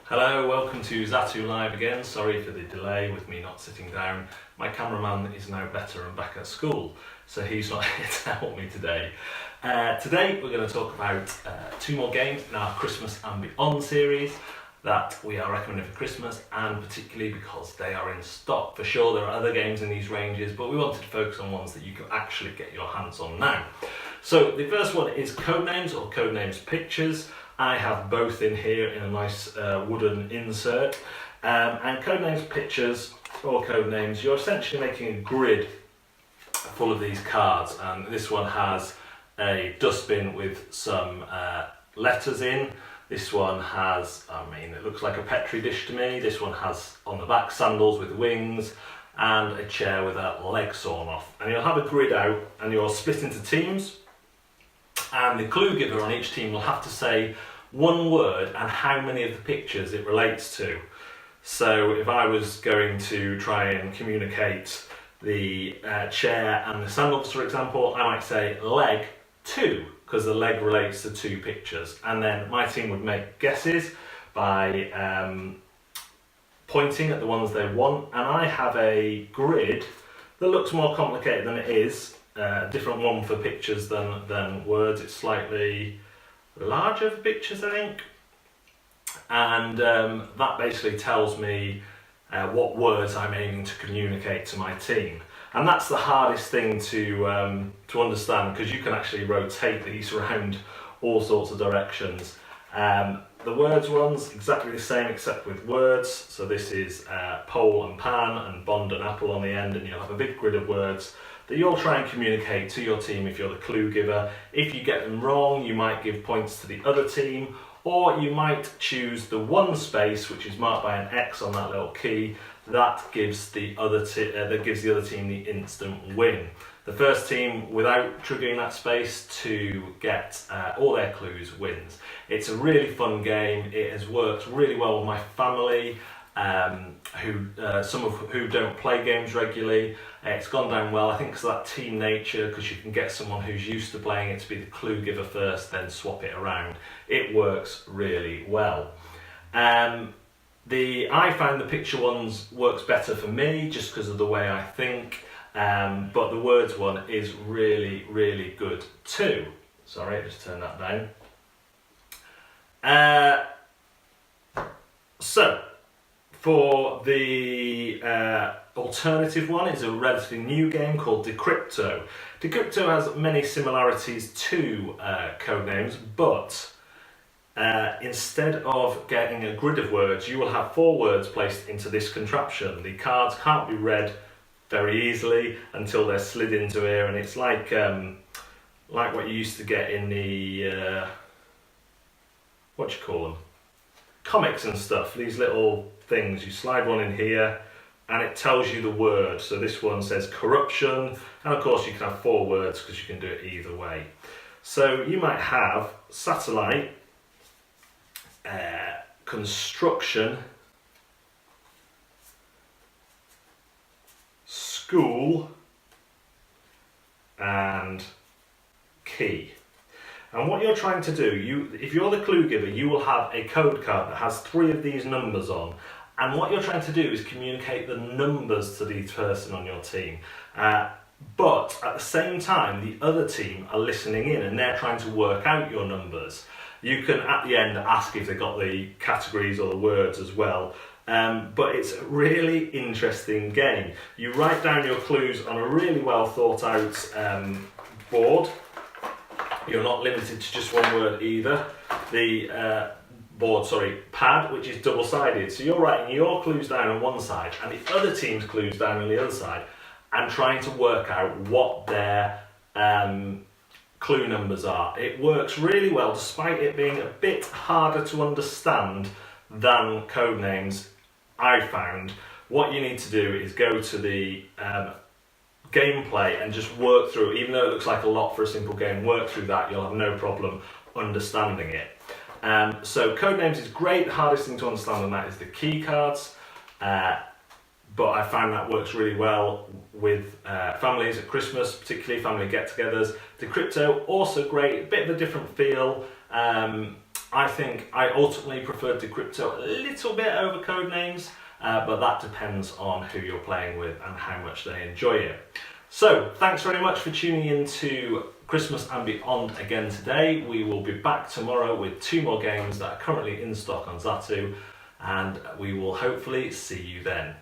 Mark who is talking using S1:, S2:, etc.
S1: Hello, welcome to Zatu Live again. Sorry for the delay with me not sitting down. My cameraman is now better and back at school, so he's not here to help me today. Today we're going to talk about two more games in our Christmas and Beyond series that we are recommending for Christmas, and particularly because they are in stock. For sure there are other games in these ranges, but we wanted to focus on ones that you can actually get your hands on now. So the first one is Codenames, or Codenames Pictures. I have both in here in a nice wooden insert. And Codenames Pictures, or Codenames, you're essentially making a grid full of these cards. And this one has a dustbin with some letters in. This one has, it looks like a Petri dish to me. This one has on the back sandals with wings and a chair with a leg sawn off. And you'll have a grid out and you're split into teams. And the clue giver on each team will have to say one word and how many of the pictures it relates to. So if I was going to try and communicate the chair and the sandals, for example, I might say leg 2, because the leg relates to 2 pictures. And then my team would make guesses by pointing at the ones they want. And I have a grid that looks more complicated than it is. A different one for pictures than words. It's slightly larger for pictures, I think. And that basically tells me what words I'm aiming to communicate to my team. And that's the hardest thing to understand, because you can actually rotate these around all sorts of directions. The words one's exactly the same except with words. So this is pole and pan and bond and apple on the end, and you'll have a big grid of words that you'll try and communicate to your team if you're the clue giver. If you get them wrong, you might give points to the other team, or you might choose the one space which is marked by an X on that little key. That gives the other team the instant win. The first team, without triggering that space to get all their clues, wins. It's a really fun game. It has worked really well with my family, some of who don't play games regularly. It's gone down well, I think, because of that team nature, because you can get someone who's used to playing it to be the clue giver first, then swap it around. It works really well. I found the picture ones works better for me, just because of the way I think, but the words one is really, really good too. Sorry, just turn that down. So, for the alternative one, it's a relatively new game called Decrypto. Decrypto has many similarities to Codenames, but instead of getting a grid of words, you will have 4 words placed into this contraption. The cards can't be read very easily until they're slid into here, and it's like what you used to get in the comics and stuff. These little things, you slide one in here and it tells you the word. So this one says corruption, and of course you can have 4 words because you can do it either way. So you might have satellite, construction, school, and key. And what you're trying to do, if you're the clue giver, you will have a code card that has 3 of these numbers on. And what you're trying to do is communicate the numbers to the person on your team. But at the same time, the other team are listening in and they're trying to work out your numbers. You can, at the end, ask if they got the categories or the words as well. But it's a really interesting game. You write down your clues on a really well thought out board. You're not limited to just one word either. The pad, which is double-sided. So you're writing your clues down on one side and the other team's clues down on the other side, and trying to work out what their clue numbers are. It works really well, despite it being a bit harder to understand than Codenames, I found. What you need to do is go to the gameplay and just work through, even though it looks like a lot for a simple game, work through that. You'll have no problem understanding it. So Codenames is great. The hardest thing to understand on that is the key cards, but I found that works really well with families at Christmas, particularly family get-togethers. Decrypto, also great, a bit of a different feel. I think I ultimately prefer Decrypto a little bit over Codenames, but that depends on who you're playing with and how much they enjoy it. So, thanks very much for tuning in to Christmas and Beyond again today. We will be back tomorrow with 2 more games that are currently in stock on Zatu, and we will hopefully see you then.